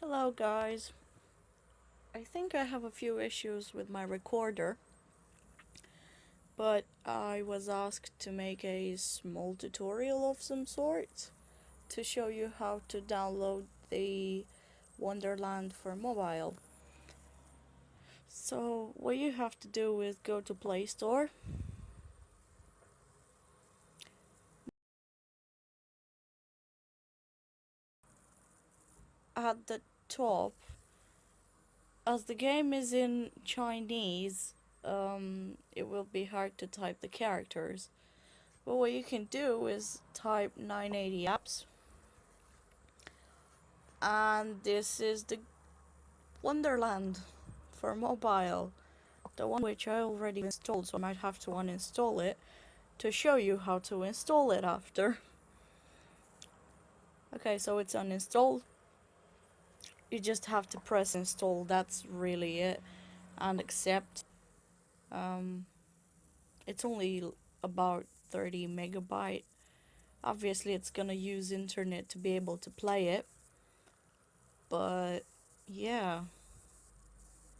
Hello guys. I think I have a few issues with my recorder, but I was asked to make a small tutorial of some sort to show you how to download the Wonderland for mobile. So what you have to do is go to Play Store, at the top, as the game is in Chinese, it will be hard to type the characters. But what you can do is type 980 apps, and this is the Wonderland for mobile, the one which I already installed, so I might have to uninstall it to show you how to install it after. Okay, so it's uninstalled. You just have to press install, that's really it, and accept. It's only about 30 megabyte. Obviously it's gonna use internet to be able to play it, but yeah,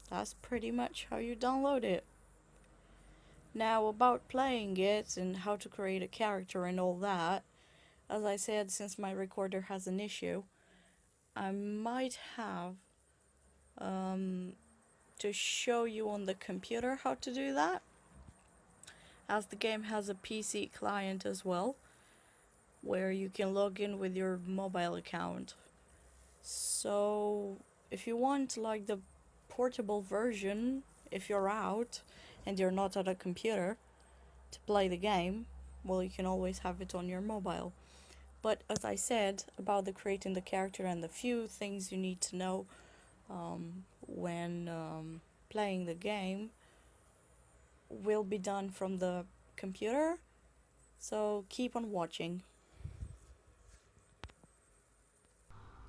that's pretty much how you download it. Now about playing it and how to create a character and all that, as I said, since my recorder has an issue, I might have to show you on the computer how to do that, as the game has a PC client as well, where you can log in with your mobile account. So if you want like the portable version, if you're out and you're not at a computer to play the game, well, you can always have it on your mobile. But as I said about the creating the character and the few things you need to know when playing the game will be done from the computer, so keep on watching.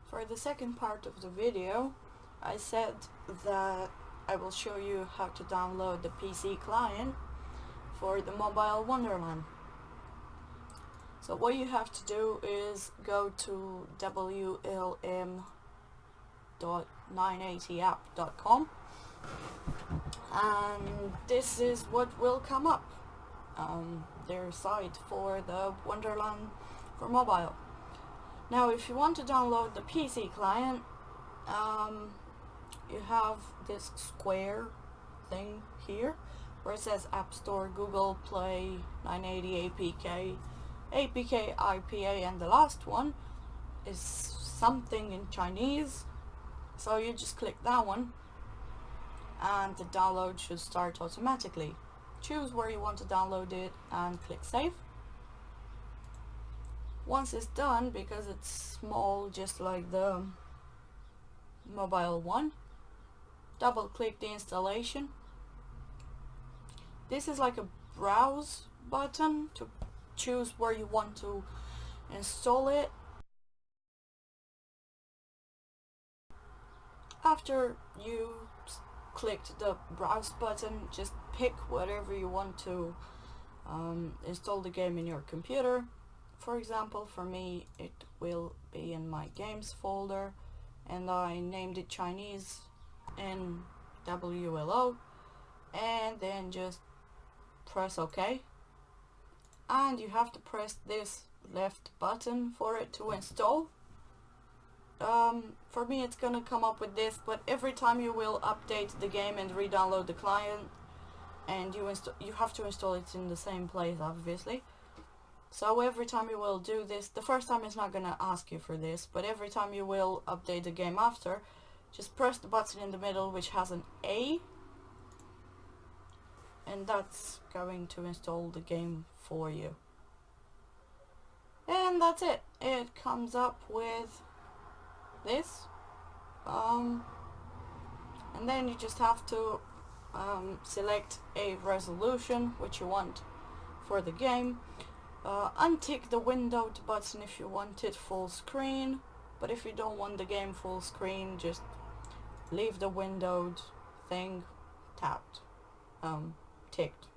For the second part of the video, I said that I will show you how to download the PC client for the mobile Wonderland. So what you have to do is go to wlm.980app.com, and this is what will come up. Their site for the Wonderland for mobile. Now if you want to download the PC client, you have this square thing here where it says App Store, Google Play, 980 APK, APK, IPA, and the last one is something in Chinese, so you just click that one and the download should start automatically. Choose where you want to download it and click save. Once it's done, because it's small just like the mobile one, double click the installation. This is like a browse button to choose where you want to install it. After you clicked the browse button, just pick whatever you want to install the game in your computer. For example, for me it will be in my games folder, and I named it Chinese in WLO, and then just press OK, and you have to press this left button for it to install. For me it's gonna come up with this, but every time you will update the game and re-download the client, and you have to install it in the same place, obviously. So every time you will do this, the first time it's not gonna ask you for this, but every time you will update the game after, just press the button in the middle which has an A, and that's going to install the game for you. And that's it. It comes up with this, and then you just have to select a resolution which you want for the game. Untick the windowed button if you want it full screen, but if you don't want the game full screen, just leave the windowed thing tapped, ticked.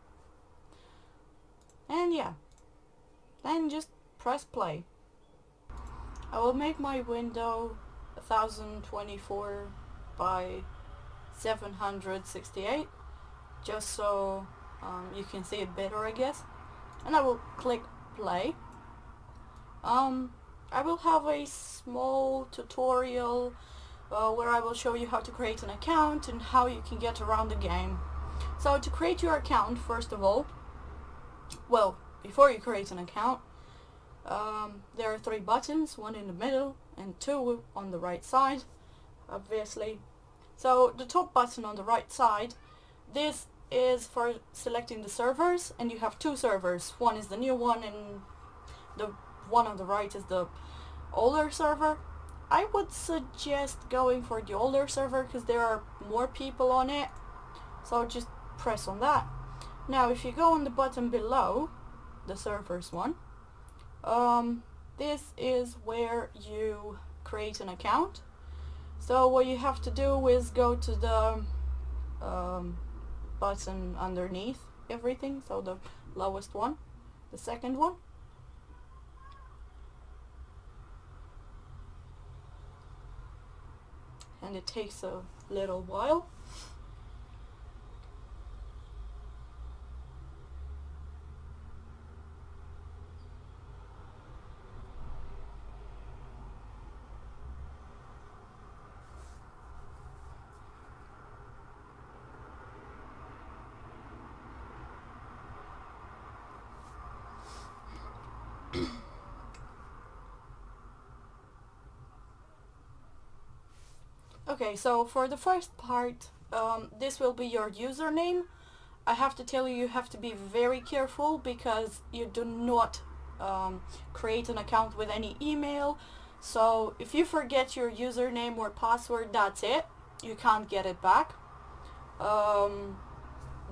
And yeah, then just press play. I will make my window 1024 by 768, just so you can see it better, I guess. And I will click play. I will have a small tutorial where I will show you how to create an account and how you can get around the game. So to create your account, first of all, well, before you create an account, there are 3 buttons, one in the middle and 2 on the right side, obviously. So the top button on the right side, this is for selecting the servers, and you have 2 servers. One is the new one and the one on the right is the older server. I would suggest going for the older server because there are more people on it, so just press on that. Now if you go on the button below the servers one, this is where you create an account. So what you have to do is go to the button underneath everything, so the lowest one, the second one. And it takes a little while. Okay, so for the first part, this will be your username. I have to tell you, you have to be very careful because you do not create an account with any email. So if you forget your username or password, that's it. You can't get it back.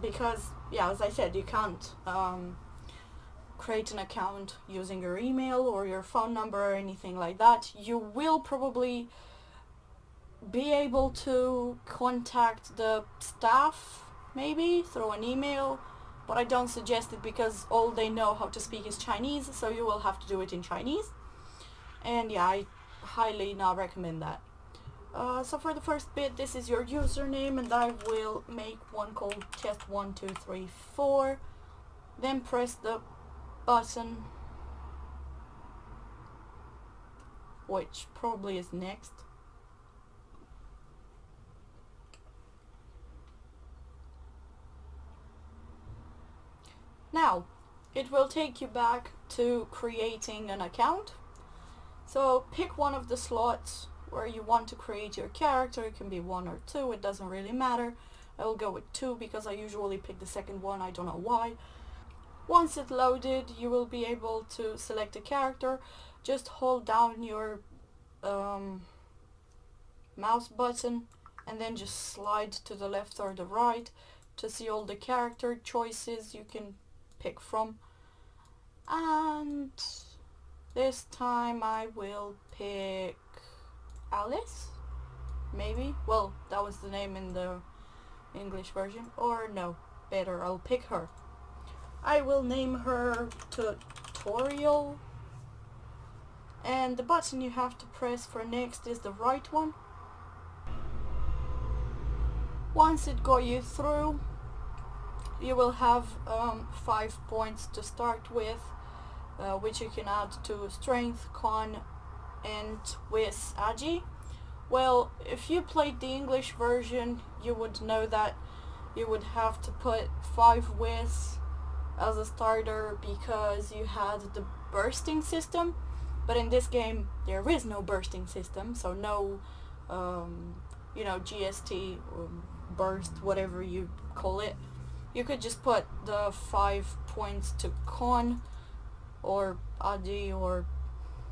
Because, yeah, as I said, you can't create an account using your email or your phone number or anything like that. You will probably be able to contact the staff maybe through an email, but I don't suggest it because all they know how to speak is Chinese, so you will have to do it in Chinese. And yeah, I highly not recommend that. So for the first bit, this is your username, and I will make one called test1234. Then press the button, which probably is next. Now, it will take you back to creating an account. So pick one of the slots where you want to create your character. It can be 1 or 2, it doesn't really matter. I will go with 2 because I usually pick the second one, I don't know why. Once it's loaded, you will be able to select a character. Just hold down your mouse button and then just slide to the left or the right to see all the character choices you can pick from. And this time I will pick Alice, maybe. Well, that was the name in the English version. Or no, better, I'll pick her. I will name her Tutorial. And the button you have to press for next is the right one. Once it got you through, you will have 5 points to start with, which you can add to Strength, Con, and Whiz Agi. Well, if you played the English version, you would know that you would have to put 5 Whiz as a starter because you had the bursting system. But in this game, there is no bursting system, so no, GST, burst, whatever you call it. You could just put the 5 points to Con, or Adi, or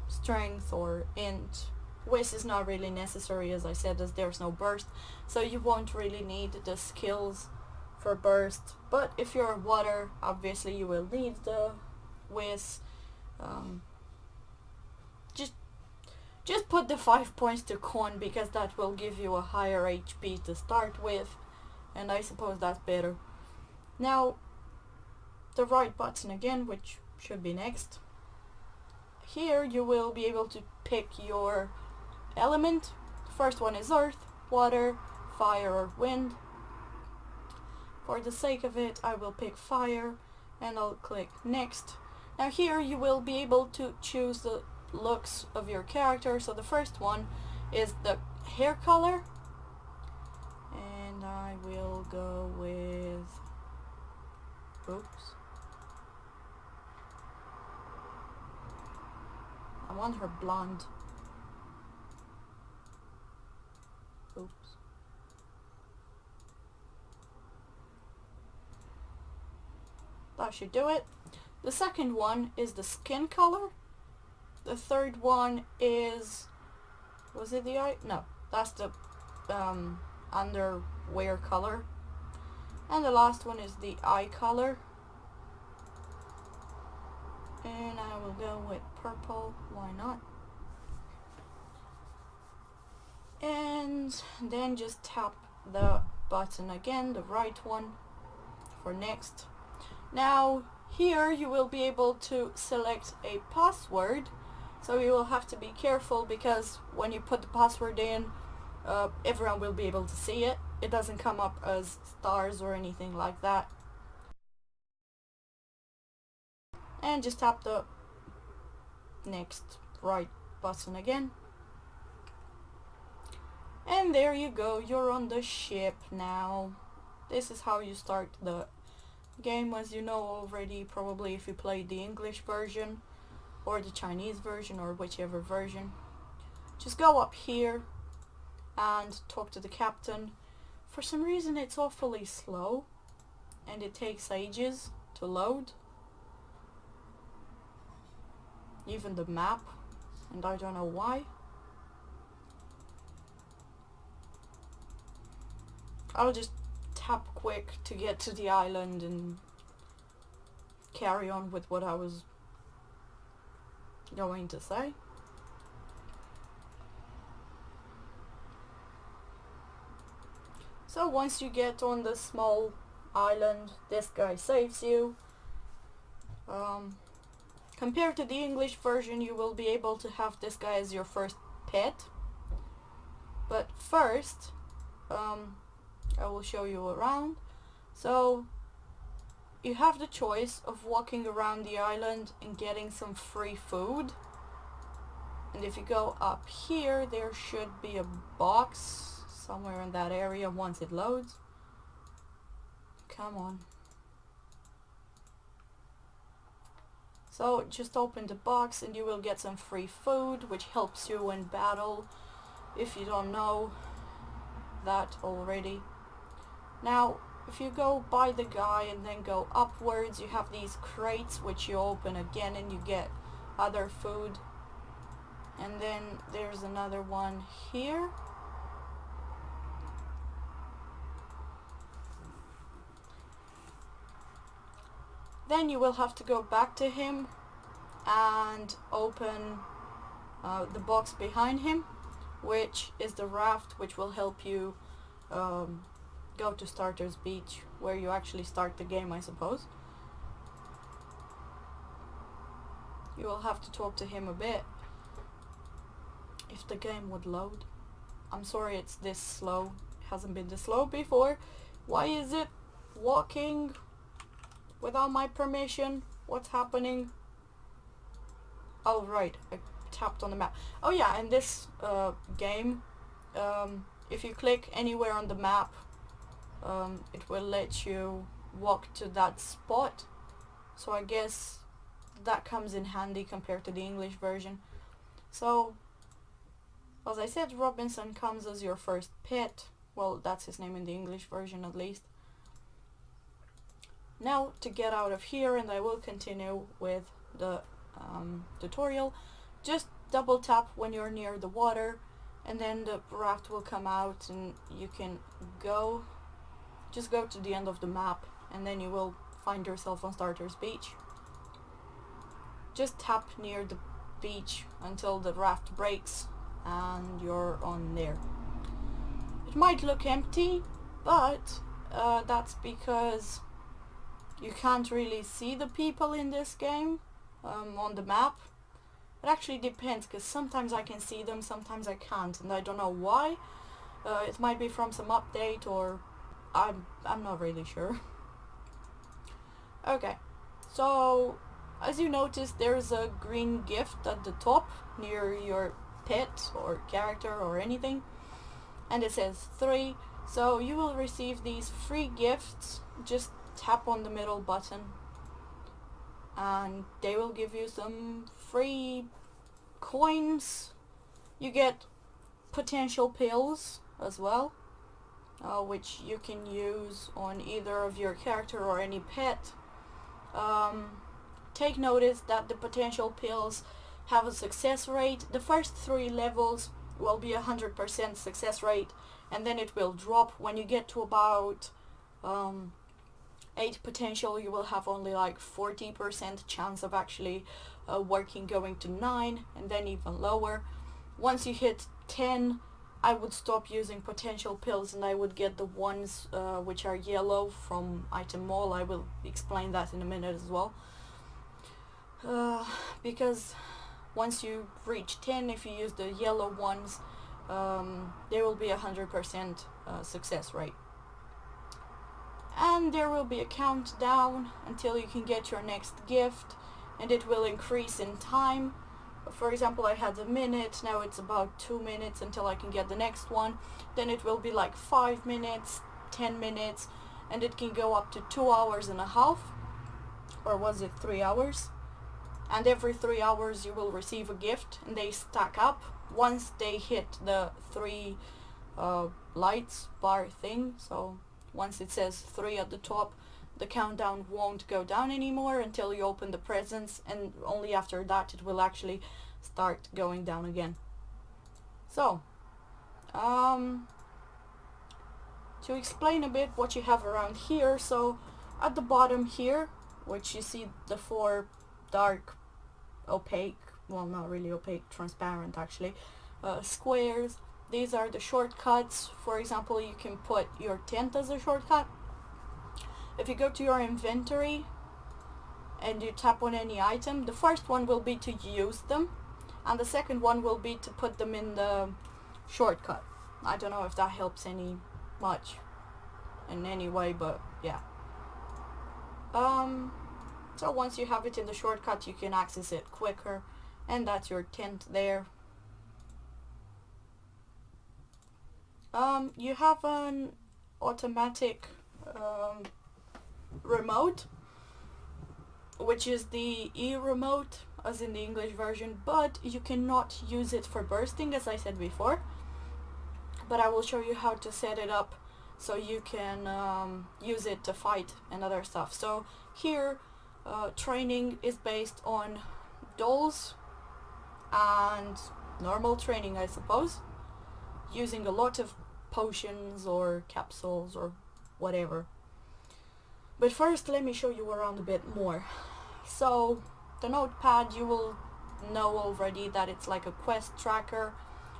Strength, or Int. Whiz is not really necessary, as I said, as there's no burst, so you won't really need the skills for burst. But if you're water, obviously you will need the Whiz. Just put the 5 points to Con because that will give you a higher HP to start with, and I suppose that's better. Now, the right button again, which should be next. Here you will be able to pick your element. first one is earth, water, fire or wind. For the sake of it, I will pick fire and I'll click next. Now here you will be able to choose the looks of your character. So the first one is the hair color, and I will go with, oops, I want her blonde. Oops. That should do it. The second one is the skin color. The third one is, was it the eye? No, that's the underwear color. And the last one is the eye color. And I will go with purple, why not? And then just tap the button again, the right one, for next. Now here you will be able to select a password, so you will have to be careful because when you put the password in, everyone will be able to see it. It doesn't come up as stars or anything like that. And just tap the next right button again. And there you go, you're on the ship now. This is how you start the game, as you know already, probably if you played the English version or the Chinese version or whichever version. Just go up here and talk to the captain. For some reason it's awfully slow and it takes ages to load, even the map, and I don't know why. I'll just tap quick to get to the island and carry on with what I was going to say. So once you get on the small island, this guy saves you. Compared to the English version, you will be able to have this guy as your first pet. But first, I will show you around. So you have the choice of walking around the island and getting some free food. And if you go up here, there should be a box somewhere in that area once it loads. Come on. So just open the box and you will get some free food, which helps you in battle, if you don't know that already. Now, if you go by the guy and then go upwards, you have these crates which you open again and you get other food. And then there's another one here. Then you will have to go back to him and open the box behind him, which is the raft, which will help you go to Starter's Beach, where you actually start the game, I suppose. You will have to talk to him a bit. If the game would load. I'm sorry it's this slow. It hasn't been this slow before. Why is it walking without my permission? What's happening? Oh right, I tapped on the map. Oh yeah, in this game, if you click anywhere on the map, it will let you walk to that spot. So I guess that comes in handy compared to the English version. So, as I said, Robinson comes as your first pet. Well, that's his name in the English version at least. Now to get out of here, and I will continue with the tutorial, just double tap when you're near the water and then the raft will come out and you can just go to the end of the map and then you will find yourself on Starter's Beach. Just tap near the beach until the raft breaks and you're on there. It might look empty, but that's because you can't really see the people in this game on the map. It actually depends, because sometimes I can see them, sometimes I can't, and I don't know why. It might be from some update, or I'm not really sure. Okay, so as you notice, there's a green gift at the top near your pet or character or anything, and it says 3. So you will receive these free gifts. Just tap on the middle button and they will give you some free coins. You get potential pills as well, which you can use on either of your character or any pet. Take notice that the potential pills have a success rate. The first 3 levels will be 100% success rate, and then it will drop. When you get to about 8 potential, you will have only like 40% chance of actually working, going to 9, and then even lower. Once you hit 10, I would stop using potential pills and I would get the ones which are yellow from item mall. I will explain that in a minute as well. Because once you reach 10, if you use the yellow ones, there will be 100% success rate. And there will be a countdown until you can get your next gift, and it will increase in time. For example, I had a minute, now it's about 2 minutes until I can get the next one. Then it will be like 5 minutes, 10 minutes, and it can go up to 2 hours and a half, or was it 3 hours? And every 3 hours you will receive a gift, and they stack up. Once they hit the 3 lights bar thing, so once it says 3 at the top, the countdown won't go down anymore until you open the presents, and only after that it will actually start going down again. So, to explain a bit what you have around here, so at the bottom here, which you see the 4 dark, opaque, well, not really opaque, transparent actually, squares. These are the shortcuts. For example, you can put your tent as a shortcut. If you go to your inventory and you tap on any item, the first one will be to use them, and the second one will be to put them in the shortcut. I don't know if that helps any much in any way, but yeah. So once you have it in the shortcut, you can access it quicker, and that's your tent there. You have an automatic remote, which is the E remote as in the English version, but you cannot use it for bursting, as I said before. But I will show you how to set it up so you can use it to fight and other stuff. So here training is based on dolls and normal training, I suppose, using a lot of potions or capsules or whatever. But first let me show you around a bit more. So the notepad, you will know already that it's like a quest tracker,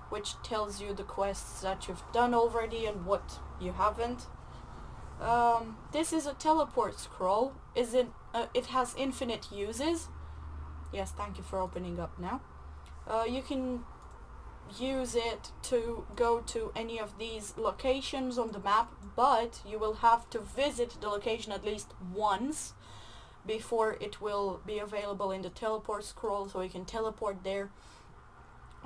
which tells you the quests that you've done already and what you haven't. This is a teleport scroll. It has infinite uses. Yes, thank you for opening up now. You can use it to go to any of these locations on the map, but you will have to visit the location at least once before it will be available in the teleport scroll, so you can teleport there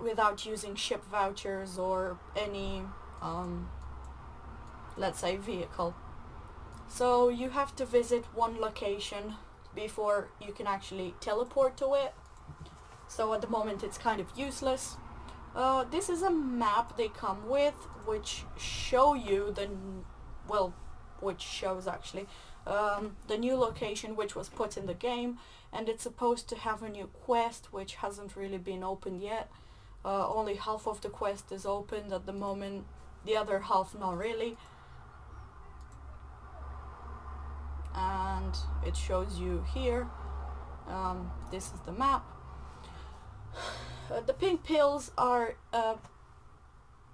without using ship vouchers or any let's say vehicle. So you have to visit one location before you can actually teleport to it. So at the moment it's kind of useless. This is a map they come with, which show you which shows actually the new location which was put in the game, and it's supposed to have a new quest which hasn't really been opened yet. Only half of the quest is opened at the moment, the other half not really. And it shows you here. This is the map. The pink pills are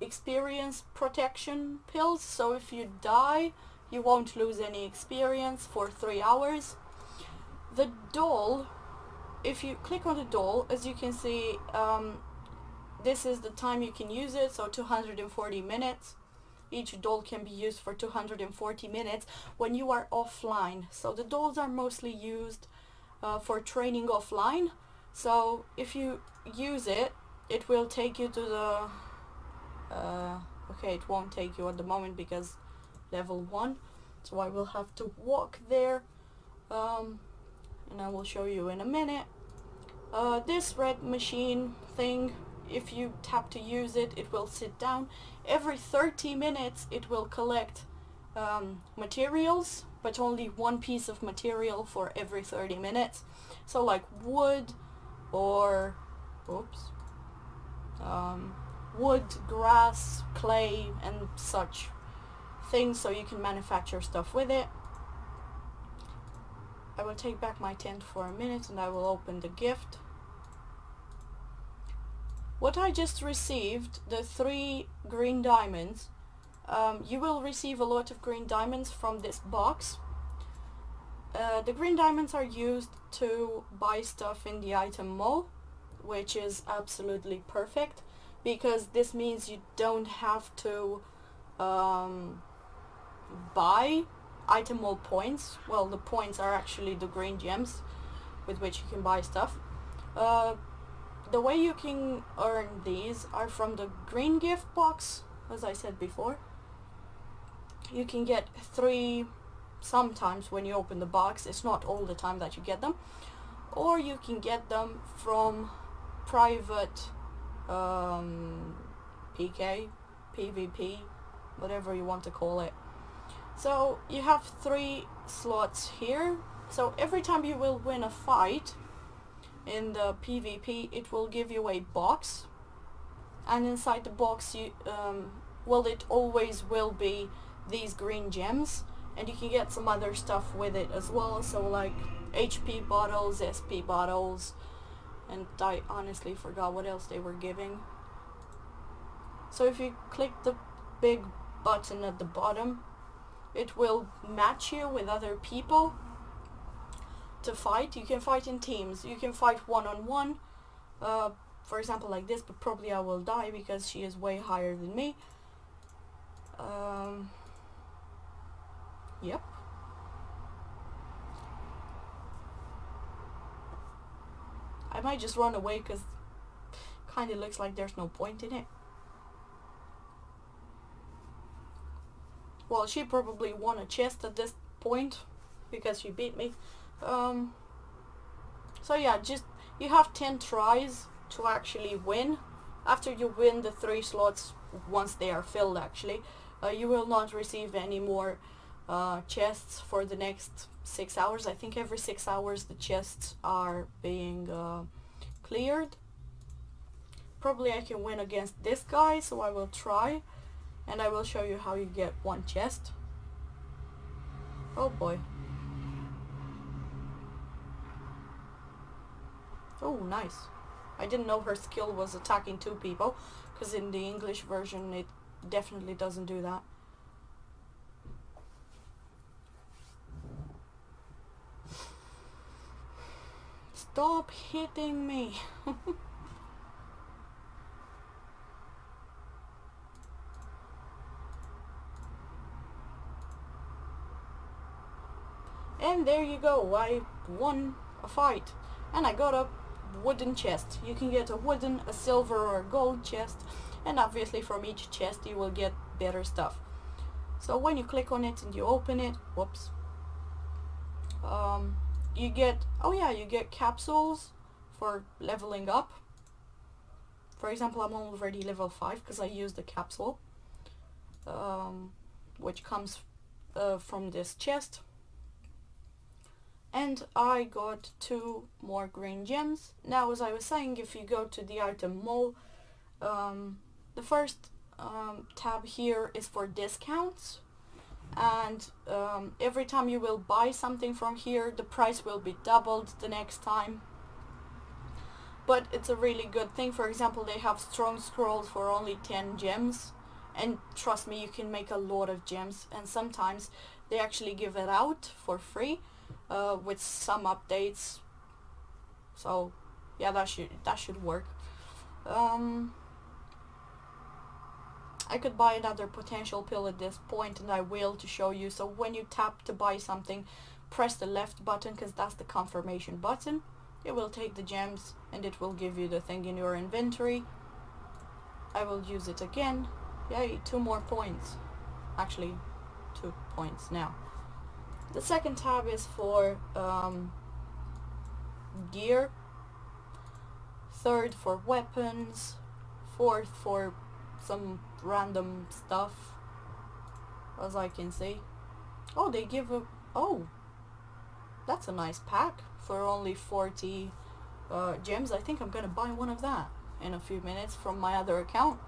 experience protection pills, so if you die you won't lose any experience for 3 hours. The doll if you click on the doll, as you can see, this is the time you can use it, so 240 minutes. Each doll can be used for 240 minutes when you are offline. So the dolls are mostly used for training offline. So if you use it, it will take you to the... okay, it won't take you at the moment because level 1. So I will have to walk there. And I will show you in a minute. This red machine thing, if you tap to use it, it will sit down. Every 30 minutes it will collect materials, but only one piece of material for every 30 minutes. So like wood or wood, grass, clay and such things, so you can manufacture stuff with it. I will take back my tent for a minute and I will open the gift. What I just received, the 3 green diamonds, you will receive a lot of green diamonds from this box. The green diamonds are used to buy stuff in the item mall, which is absolutely perfect because this means you don't have to buy item mall points. Well, the points are actually the green gems with which you can buy stuff. The way you can earn these are from the green gift box, as I said before. You can get 3 sometimes when you open the box. It's not all the time that you get them. Or you can get them from private PK, PvP, whatever you want to call it. So you have 3 slots here. So every time you will win a fight in the PvP, it will give you a box, and inside the box you well, it always will be these green gems, and you can get some other stuff with it as well, so like HP bottles, SP bottles, and I honestly forgot what else they were giving. So if you click the big button at the bottom, it will match you with other people to fight. You can fight in teams. You can fight one-on-one, for example like this, but probably I will die because she is way higher than me. Yep. I might just run away because kind of looks like there's no point in it. Well, she probably won a chest at this point because she beat me. So yeah, just you have 10 tries to actually win. After you win the 3 slots, once they are filled actually, you will not receive any more chests for the next 6 hours. I think every 6 hours the chests are being cleared. Probably I can win against this guy, so I will try, and I will show you how you get 1 chest. Oh boy. Oh, nice. I didn't know her skill was attacking 2 people, because in the English version it definitely doesn't do that. Stop hitting me. And there you go, I won a fight. And I got a wooden chest. You can get a wooden, a silver or a gold chest, and obviously from each chest you will get better stuff. So when you click on it and you open it, whoops, you get, oh yeah, you get capsules for leveling up. For example, I'm already level 5 because I used the capsule, which comes from this chest. And I got 2 more green gems. Now, as I was saying, if you go to the item mall, the first tab here is for discounts, and every time you will buy something from here, the price will be doubled the next time. But it's a really good thing. For example, they have strong scrolls for only 10 gems, and trust me, you can make a lot of gems, and sometimes they actually give it out for free. With some updates, So yeah, that should work. I could buy another potential pill at this point, and I will, to show you. So when you tap to buy something, press the left button, because that's the confirmation button. It will take the gems and it will give you the thing in your inventory. I will use it again. Yay, 2 more points. Actually, 2 points now. The second tab is for gear. Third for weapons. Fourth for some random stuff, as I can see. Oh, they give a... Oh, that's a nice pack for only 40 gems. I think I'm gonna buy one of that in a few minutes from my other account.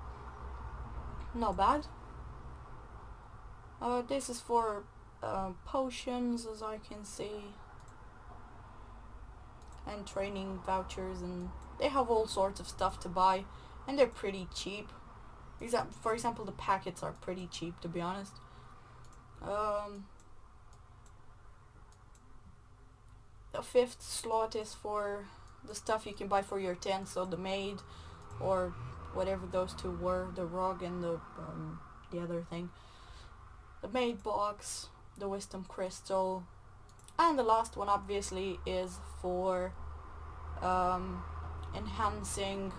Not bad. This is for potions, as I can see, and training vouchers, and they have all sorts of stuff to buy, and they're pretty cheap. For example, the packets are pretty cheap, to be honest. The fifth slot is for the stuff you can buy for your tent, so the maid, or whatever those two were, the rug and the other thing. The maid box, the wisdom crystal, and the last one obviously is for enhancing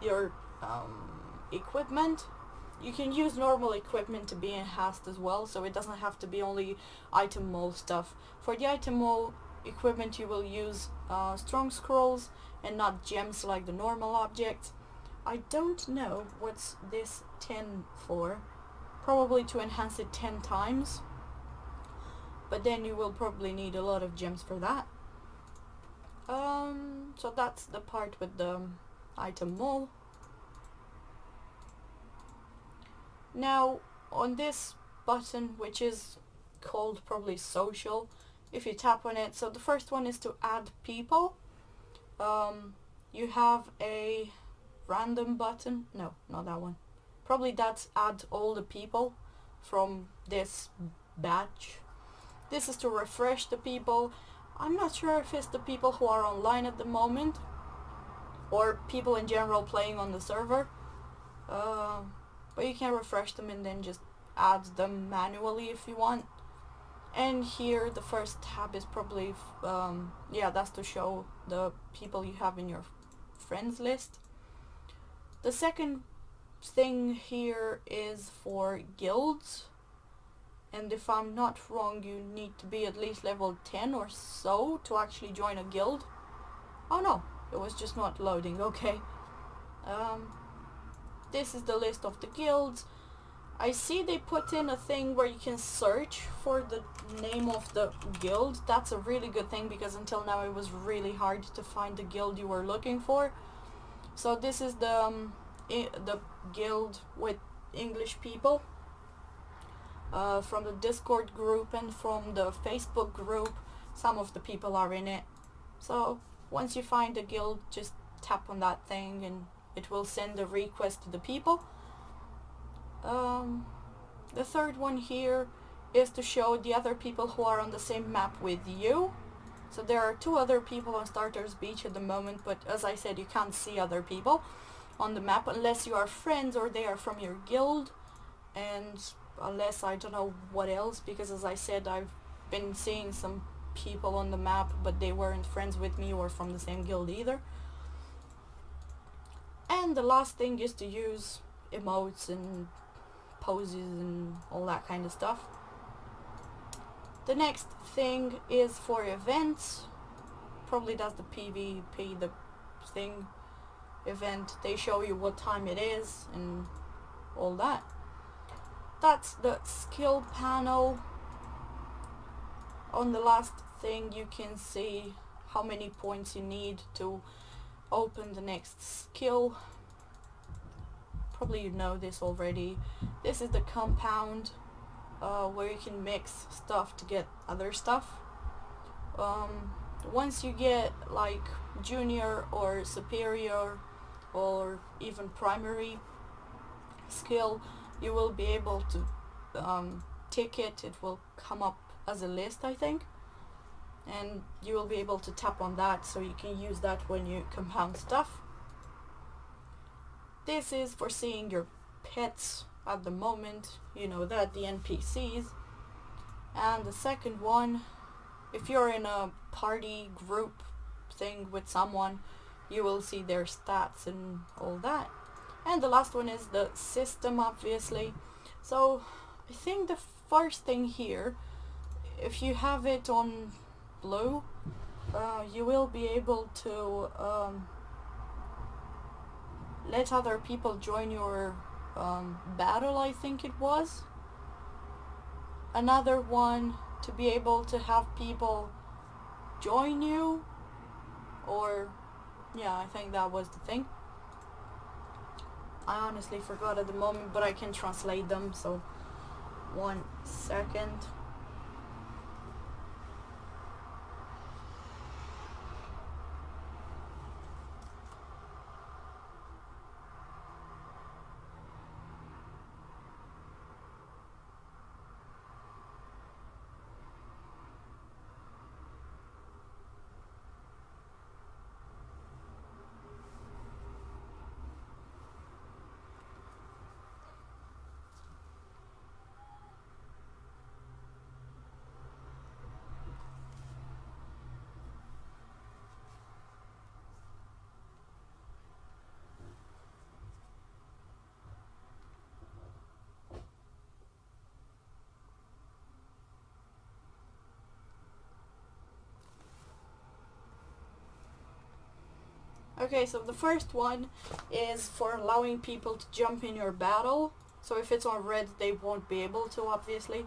your equipment. You can use normal equipment to be enhanced as well, so it doesn't have to be only item mole stuff. For the item mole equipment, you will use strong scrolls and not gems like the normal objects. I don't know what's this 10 for. Probably to enhance it 10 times, but then you will probably need a lot of gems for that. So that's the part with the item mole. Now on this button, which is called probably social, if you tap on it, so the first one is to add people. You have a random button, no, not that one, probably that's add all the people from this batch. This is to refresh the people. I'm not sure if it's the people who are online at the moment or people in general playing on the server, but you can refresh them and then just add them manually if you want. And here the first tab is probably yeah, that's to show the people you have in your friends list. The second thing here is for guilds, and if I'm not wrong, you need to be at least level 10 or so to actually join a guild. Oh no, it was just not loading. Okay. This is the list of the guilds. I see they put in a thing where you can search for the name of the guild. That's a really good thing, because until now it was really hard to find the guild you were looking for. So this is the guild with English people from the Discord group and from the Facebook group. Some of the people are in it. So once you find a guild, just tap on that thing and it will send a request to the people. The third one here is to show the other people who are on the same map with you. So there are 2 other people on Starter's Beach at the moment, but as I said, you can't see other people on the map unless you are friends or they are from your guild, and unless I don't know what else, because as I said, I've been seeing some people on the map but they weren't friends with me or from the same guild either. And the last thing is to use emotes and poses and all that kind of stuff. The next thing is for events. Probably that's the PvP, the thing, event. They show you what time it is and all that. That's the skill panel. On the last thing you can see how many points you need to open the next skill. Probably you know this already. This is the compound, where you can mix stuff to get other stuff. Once you get like junior or superior or even primary skill, you will be able to tick it. It will come up as a list, I think. and you will be able to tap on that, so you can use that when you compound stuff. This is for seeing your pets at the moment, you know that, the NPCs. And the second one, if you're in a party group thing with someone, you will see their stats and all that. And the last one is the system, obviously. So I think the first thing here, if you have it on blue, you will be able to let other people join your battle, I think it was. Another one, to be able to have people join you, or yeah, I think that was the thing. I honestly forgot at the moment, but I can translate them, so 1 second. Okay, so the first one is for allowing people to jump in your battle. So if it's on red, they won't be able to, obviously.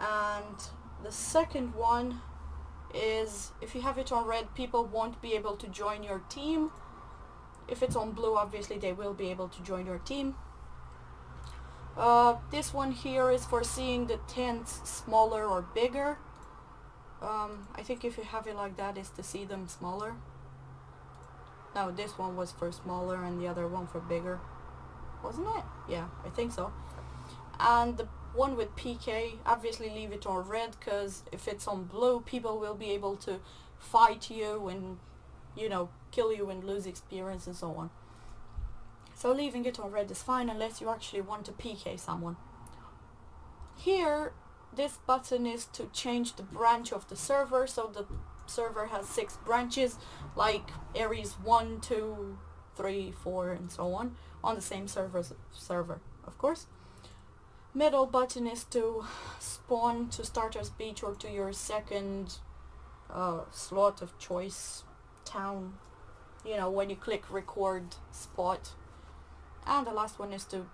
And the second one is, if you have it on red, people won't be able to join your team. If it's on blue, obviously they will be able to join your team. This one here is for seeing the tents smaller or bigger. I think if you have it like that, is to see them smaller. No, this one was for smaller and the other one for bigger. Wasn't it? Yeah, I think so. And the one with PK, obviously leave it on red, because if it's on blue, people will be able to fight you and, you know, kill you and lose experience and so on. So leaving it on red is fine, unless you actually want to PK someone. Here, this button is to change the branch of the server, so the server has 6 branches, like Ares 1, 2, 3, 4 and so on the same server, of course. Middle button is to spawn to starter speech or to your second slot of choice town, you know, when you click record spot. And the last one is to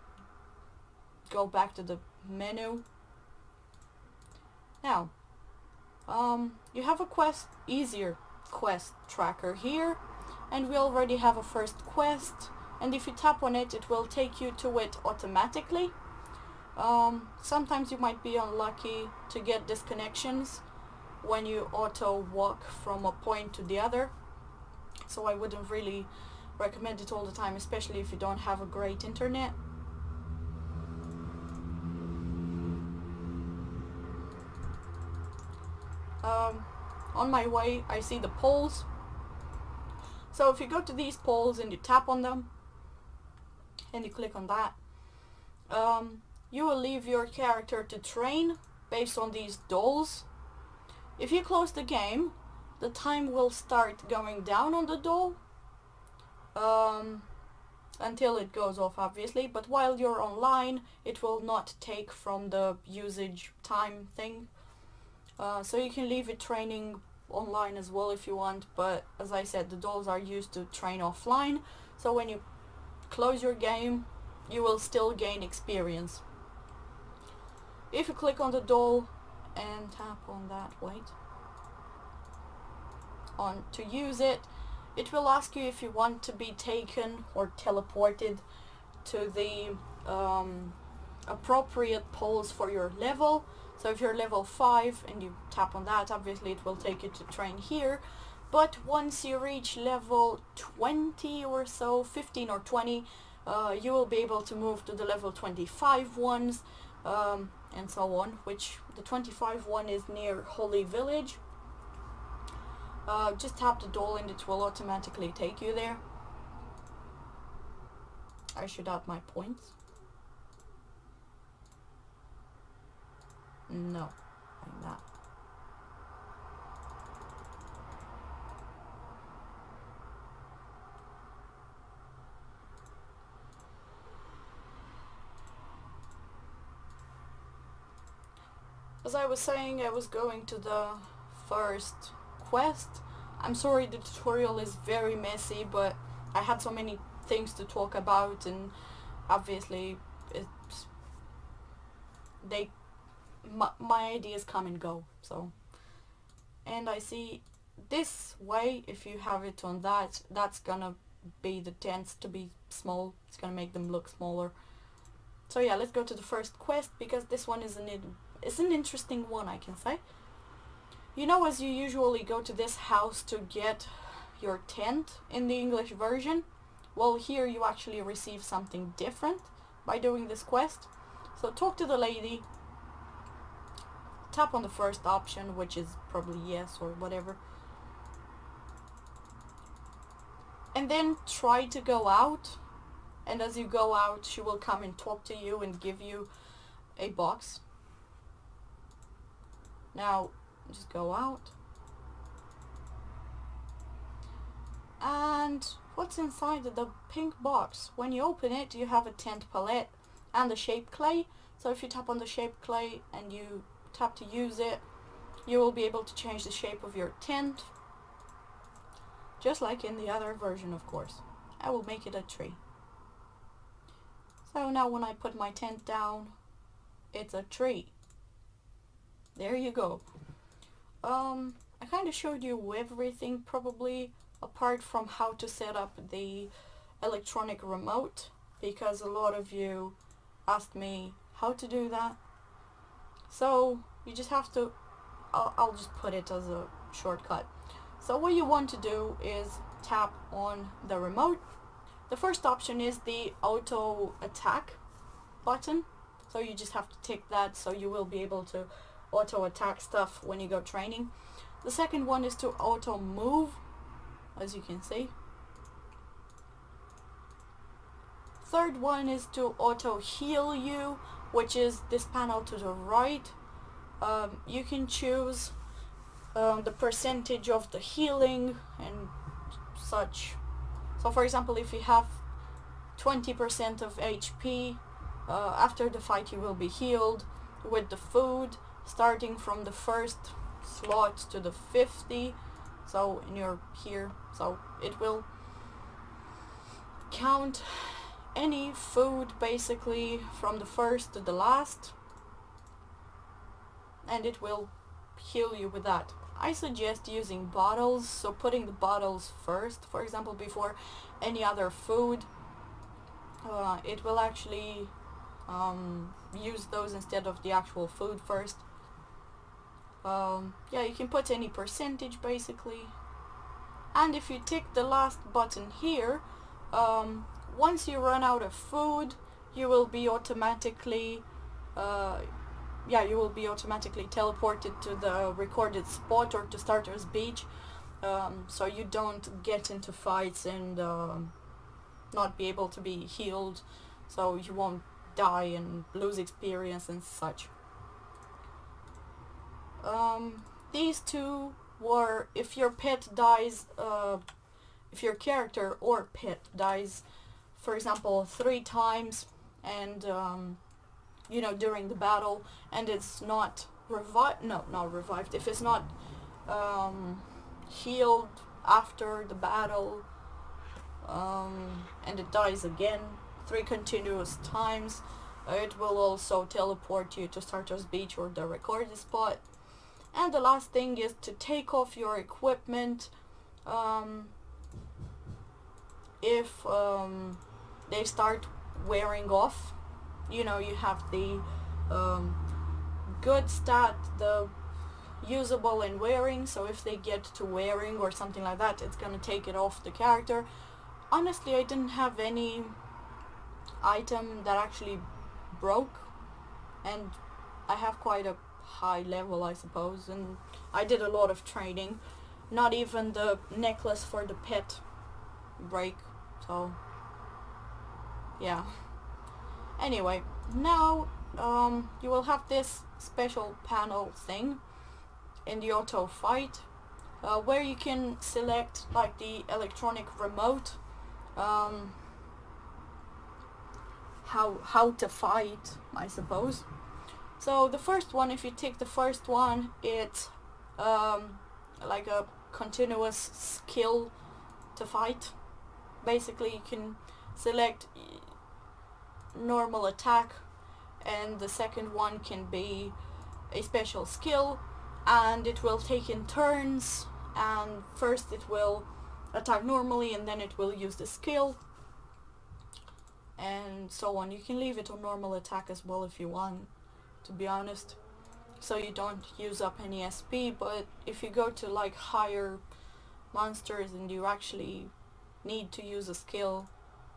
go back to the menu. Now, you have a easier quest tracker here, and we already have a first quest, and if you tap on it, it will take you to it automatically. Sometimes you might be unlucky to get disconnections when you auto walk from a point to the other, so I wouldn't really recommend it all the time, especially if you don't have a great internet. On my way, I see the poles. So if you go to these poles and you tap on them and you click on that, you will leave your character to train based on these dolls. If you close the game, the time will start going down on the doll until it goes off, obviously, but while you're online, it will not take from the usage time thing. So you can leave it training online as well if you want, but as I said, the dolls are used to train offline, so when you close your game, you will still gain experience. If you click on the doll and tap on that, to use it, it will ask you if you want to be taken or teleported to the appropriate poles for your level. So if you're level 5 and you tap on that, obviously it will take you to train here. But once you reach level 20 or so, 15 or 20, you will be able to move to the level 25 ones, and so on, which the 25 one is near Holy Village. just tap the doll and it will automatically take you there. I should add my points. No, like that. As I was saying, I was going to the first quest. I'm sorry the tutorial is very messy, but I had so many things to talk about, and obviously it's my ideas come and go. So, and I see this way, if you have it on that, that's gonna be the tents to be small. It's gonna make them look smaller. So yeah, let's go to the first quest, because this one is an interesting one, I can say. You know, as you usually go to this house to get your tent in the English version, well, here you actually receive something different by doing this quest. So talk to the lady, tap on the first option, which is probably yes or whatever, and then try to go out. And as you go out, she will come and talk to you and give you a box. Now just go out, and what's inside the pink box? When you open it, you have a tent palette and the shape clay. So if you tap on the shape clay and you tap to use it, you will be able to change the shape of your tent, just like in the other version, of course. I will make it a tree. So now when I put my tent down, it's a tree. There you go. I kind of showed you everything probably, apart from how to set up the electronic remote, because a lot of you asked me how to do that. So you just have to, I'll just put it as a shortcut. So what you want to do is tap on the remote. The first option is the auto attack button. So you just have to tick that, so you will be able to auto attack stuff when you go training. The second one is to auto move, as you can see. Third one is to auto heal you, which is this panel to the right. You can choose the percentage of the healing and such. So for example, if you have 20% of HP, after the fight you will be healed with the food, starting from the first slot to the 50. So in your here, so it will count any food basically from the first to the last, and it will heal you with that. I suggest using bottles, so putting the bottles first, for example, before any other food. It will actually use those instead of the actual food first. Yeah, you can put any percentage basically, and if you tick the last button here, once you run out of food, you will be automatically teleported to the recorded spot or to starter's beach, so you don't get into fights and not be able to be healed, so you won't die and lose experience and such. These two were, if your pet dies, if your character or pet dies, for example, 3 times, and you know, during the battle, and it's not not revived, if it's not healed after the battle, and it dies again 3 continuous times, it will also teleport you to starter's beach or the recorded spot. And the last thing is to take off your equipment if they start wearing off. You know, you have the good stat, the usable and wearing, so if they get to wearing or something like that, it's gonna take it off the character. Honestly, I didn't have any item that actually broke, and I have quite a high level, I suppose, and I did a lot of training. not even the necklace for the pet break. So yeah. Anyway, now you will have this special panel thing in the auto fight where you can select like the electronic remote, how to fight, I suppose. So the first one, if you take the first one, it's like a continuous skill to fight. Basically you can select normal attack, and the second one can be a special skill, and it will take in turns, and first it will attack normally and then it will use the skill, and so on. You can leave it on normal attack as well if you want, to be honest, so you don't use up any SP. But if you go to like higher monsters and you actually need to use a skill,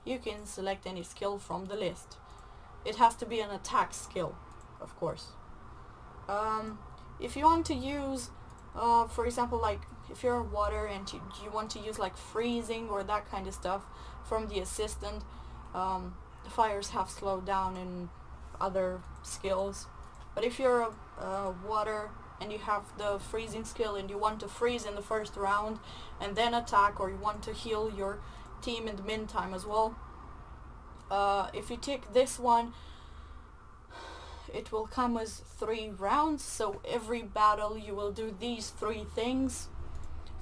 you can select any skill from the list. It has to be an attack skill, of course. If you want to use, for example, like if you're water and you want to use like freezing or that kind of stuff from the assistant, the fires have slowed down in other skills. But if you're water and you have the freezing skill and you want to freeze in the first round and then attack, or you want to heal your team in the meantime as well, if you take this one, it will come as 3 rounds, so every battle you will do these 3 things.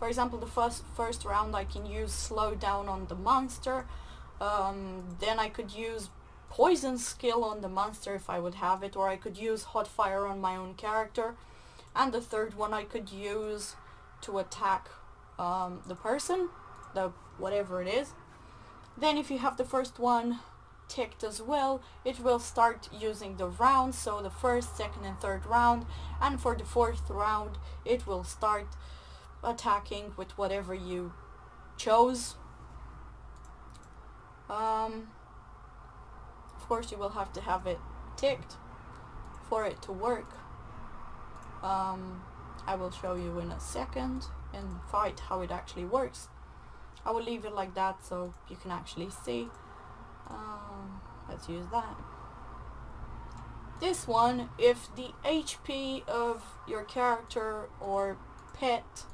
For example, the first round I can use slow down on the monster, then I could use poison skill on the monster if I would have it, or I could use hot fire on my own character, and the third one I could use to attack the person, the whatever it is. Then if you have the first one ticked as well, it will start using the rounds, so the first, second and third round, and for the fourth round it will start attacking with whatever you chose. Of course you will have to have it ticked for it to work. I will show you in a second in fight how it actually works. I will leave it like that so you can actually see. Let's use that. This one, if the HP of your character or pet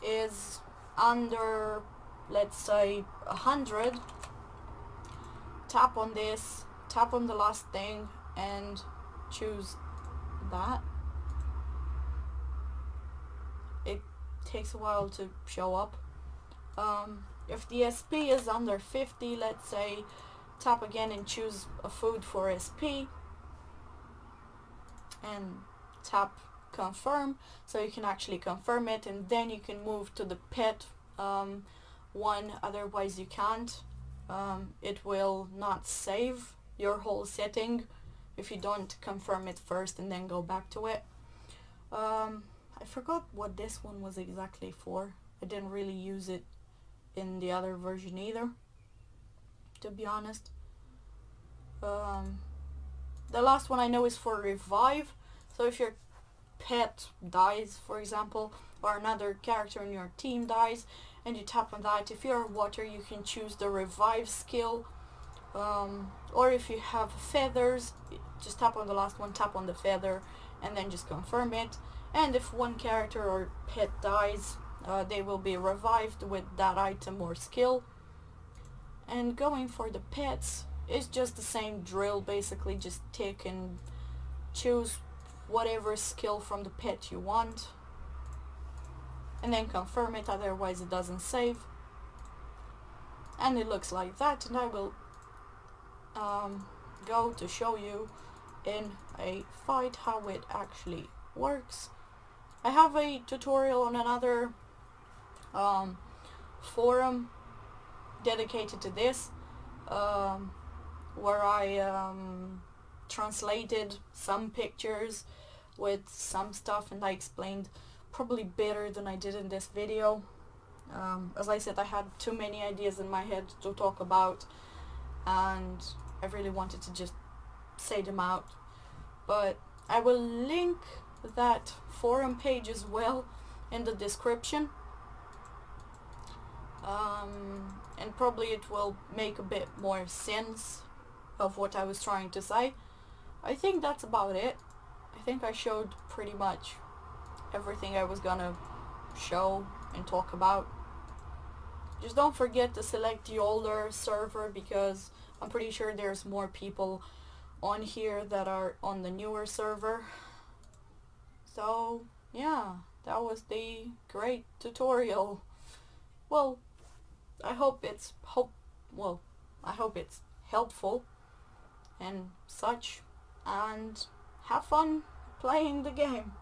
is under, let's say, 100, tap on this, tap on the last thing and choose that. It takes a while to show up. If the SP is under 50, let's say, tap again and choose a food for SP and tap confirm, so you can actually confirm it, and then you can move to the pet one, otherwise you can't. It will not save your whole setting if you don't confirm it first and then go back to it. I forgot what this one was exactly for. I didn't really use it in the other version either, to be honest. The last one I know is for revive, so if your pet dies, for example, or another character in your team dies and you tap on that, if you're water you can choose the revive skill, or if you have feathers, just tap on the last one, tap on the feather and then just confirm it. And if one character or pet dies, they will be revived with that item or skill. And going for the pets, it's just the same drill, basically. Just tick and choose whatever skill from the pet you want and then confirm it, otherwise it doesn't save. And it looks like that, and I will go to show you in a fight how it actually works. I have a tutorial on another forum dedicated to this, where I translated some pictures with some stuff, and I explained probably better than I did in this video. As I said, I had too many ideas in my head to talk about, and I really wanted to just say them out. But I will link that forum page as well in the description, and probably it will make a bit more sense of what I was trying to say. I think that's about it. I think I showed pretty much everything I was gonna show and talk about. Just don't forget to select the older server, because I'm pretty sure there's more people on here that are on the newer server. So yeah, that was the great tutorial. Well, I hope it's I hope it's helpful and such, and have fun playing the game.